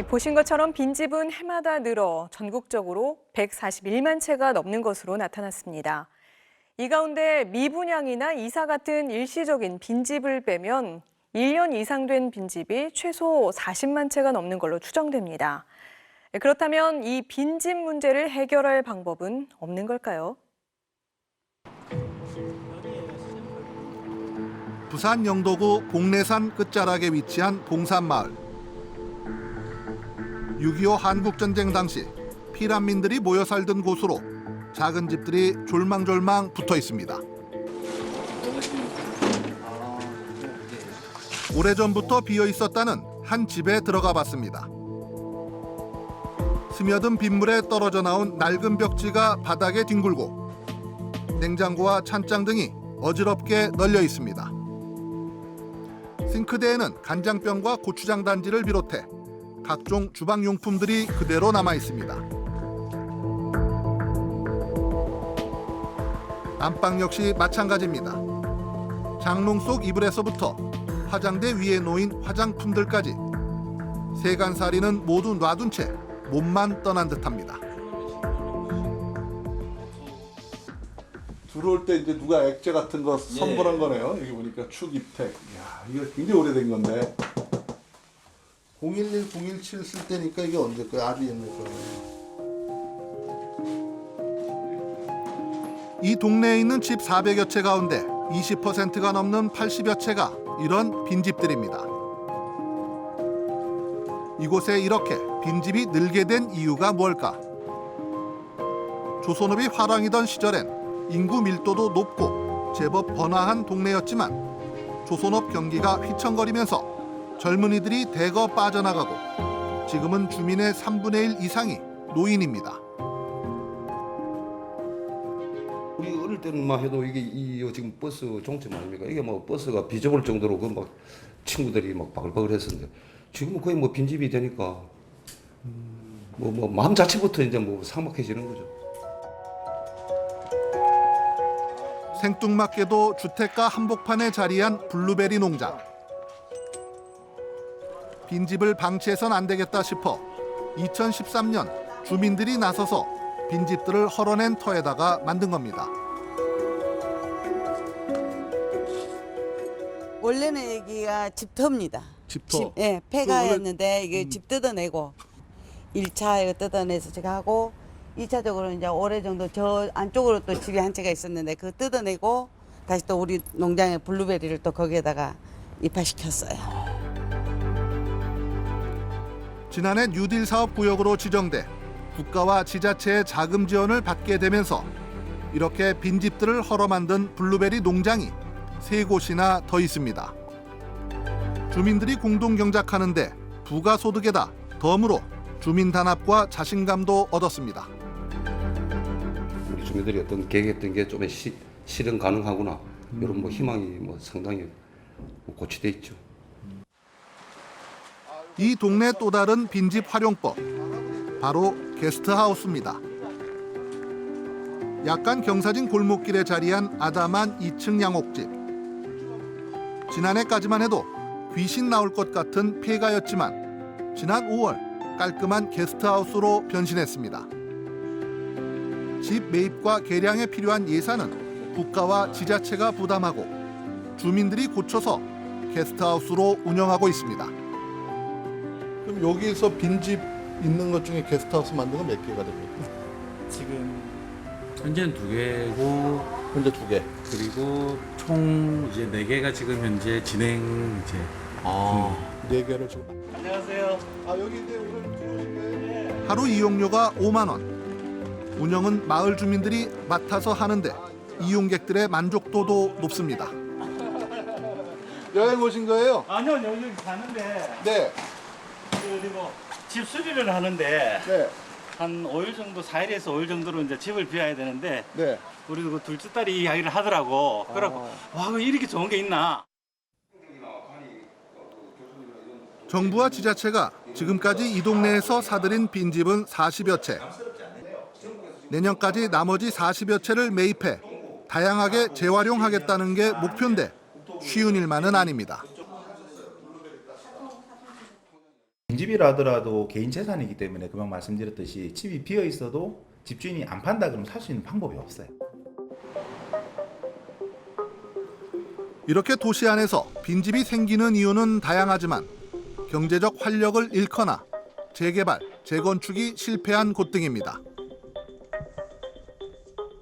보신 것처럼 빈집은 해마다 늘어 전국적으로 141만 채가 넘는 것으로 나타났습니다. 이 가운데 미분양이나 이사 같은 일시적인 빈집을 빼면 1년 이상 된 빈집이 최소 40만 채가 넘는 걸로 추정됩니다. 그렇다면 이 빈집 문제를 해결할 방법은 없는 걸까요? 부산 영도구 봉래산 끝자락에 위치한 봉산마을. 6.25 한국전쟁 당시 피난민들이 모여 살던 곳으로 작은 집들이 졸망졸망 붙어 있습니다. 오래전부터 비어 있었다는 한 집에 들어가 봤습니다. 스며든 빗물에 떨어져 나온 낡은 벽지가 바닥에 뒹굴고 냉장고와 찬장 등이 어지럽게 널려 있습니다. 싱크대에는 간장병과 고추장 단지를 비롯해 각종 주방용품들이 그대로 남아 있습니다. 안방 역시 마찬가지입니다. 장롱 속 이불에서부터 화장대 위에 놓인 화장품들까지 세간살이는 모두 놔둔 채 몸만 떠난 듯합니다. 들어올 때 이제 누가 액체 같은 거 선물한 거네요. 여기 보니까 축입택. 이야, 이거 굉장히 오래된 건데. 011, 017 쓸 때니까 이게 언제 거야? 아주 옛날 거예요. 이 동네에 있는 집 400여 채 가운데 20%가 넘는 80여 채가 이런 빈집들입니다. 이곳에 이렇게 빈집이 늘게 된 이유가 뭘까? 조선업이 화랑이던 시절엔 인구 밀도도 높고 제법 번화한 동네였지만 조선업 경기가 휘청거리면서 젊은이들이 대거 빠져나가고 지금은 주민의 3분의 1 이상이 노인입니다. 우리 어릴 때만 해도 이게 지금 버스 종점 아닙니까? 이게 뭐 버스가 비좁을 정도로 그 막 친구들이 막 바글바글 했었는데 지금은 거의 뭐 빈집이 되니까 뭐 마음 자체부터 이제 뭐 삭막해지는 거죠. 생뚱맞게도 주택가 한복판에 자리한 블루베리 농장. 빈집을 방치해선 안 되겠다 싶어 2013년 주민들이 나서서 빈집들을 헐어낸 터에다가 만든 겁니다. 원래는 여기가 집터입니다. 집터? 예, 폐가였는데 이게 집 뜯어내고 1차 이거 뜯어내서 제가 하고 2차적으로 이제 올해 정도 저 안쪽으로 또 집이 한 채가 있었는데 그거 뜯어내고 다시 또 우리 농장에 블루베리를 또 거기에다가 입하시켰어요. 지난해 뉴딜 사업 구역으로 지정돼 국가와 지자체의 자금 지원을 받게 되면서 이렇게 빈집들을 헐어 만든 블루베리 농장이 3곳이나 더 있습니다. 주민들이 공동 경작하는데 부가소득에다 덤으로 주민 단합과 자신감도 얻었습니다. 우리 주민들이 어떤 계획했던 게 좀 실현 가능하구나 이런 뭐 희망이 뭐 상당히 고취돼 있죠. 이 동네 또 다른 빈집 활용법, 바로 게스트하우스입니다. 약간 경사진 골목길에 자리한 아담한 2층 양옥집. 지난해까지만 해도 귀신 나올 것 같은 폐가였지만 지난 5월 깔끔한 게스트하우스로 변신했습니다. 집 매입과 개량에 필요한 예산은 국가와 지자체가 부담하고 주민들이 고쳐서 게스트하우스로 운영하고 있습니다. 그럼 여기서 빈집 있는 것 중에 게스트하우스 만든 건 몇 개가 됩니까? 지금 현재는 2개고 현재 2개. 그리고 총 이제 4개가 지금 현재 진행 이제 4개를 지금. 안녕하세요. 여기 이제 오늘 들어오신 거예요? 하루 이용료가 5만 원. 운영은 마을 주민들이 맡아서 하는데 이용객들의 만족도도 높습니다. 여행 오신 거예요? 아니요, 여기 사는데, 네. 그리고 집 수리를 하는데, 네. 한 5일 정도, 4일에서 5일 정도로 이제 집을 비워야 되는데, 네. 우리 그 둘째 딸이 이야기를 하더라고. 그래갖고, 와, 그 이렇게 좋은 게 있나? 정부와 지자체가 지금까지 이 동네에서 사들인 빈집은 40여 채. 내년까지 나머지 40여 채를 매입해 다양하게 재활용하겠다는 게 목표인데 쉬운 일만은 아닙니다. 빈집이라 하더라도 개인 재산이기 때문에 금방 말씀드렸듯이 집이 비어 있어도 집주인이 안 판다 그러면 살 수 있는 방법이 없어요. 이렇게 도시 안에서 빈집이 생기는 이유는 다양하지만 경제적 활력을 잃거나 재개발, 재건축이 실패한 곳 등입니다.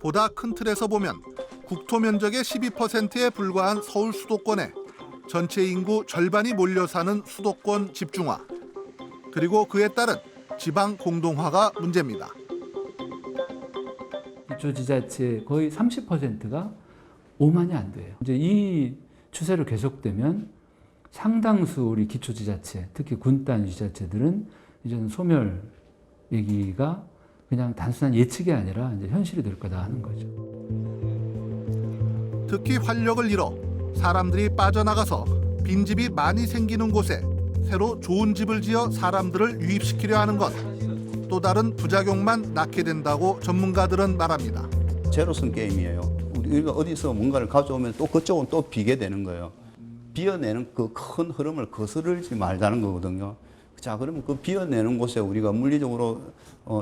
보다 큰 틀에서 보면 국토 면적의 12%에 불과한 서울 수도권에 전체 인구 절반이 몰려 사는 수도권 집중화, 그리고 그에 따른 지방 공동화가 문제입니다. 기초지자체 거의 30%가 5만이 안 돼요. 이제 이 추세로 계속되면 상당수 우리 기초지자체, 특히 군단 지자체들은 이제는 소멸 얘기가 그냥 단순한 예측이 아니라 이제 현실이 될 거다 하는 거죠. 특히 활력을 잃어 사람들이 빠져나가서 빈집이 많이 생기는 곳에 새로 좋은 집을 지어 사람들을 유입시키려 하는 건 또 다른 부작용만 낳게 된다고 전문가들은 말합니다. 제로섬 게임이에요. 우리가 어디서 뭔가를 가져오면 또 그쪽은 또 비게 되는 거예요. 비어내는 그 큰 흐름을 거스르지 말자는 거거든요. 자, 그러면 그 비어내는 곳에 우리가 물리적으로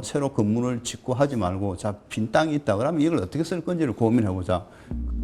새로 건물을 짓고 하지 말고, 자, 빈 땅이 있다 그러면 이걸 어떻게 쓸 건지를 고민해보자.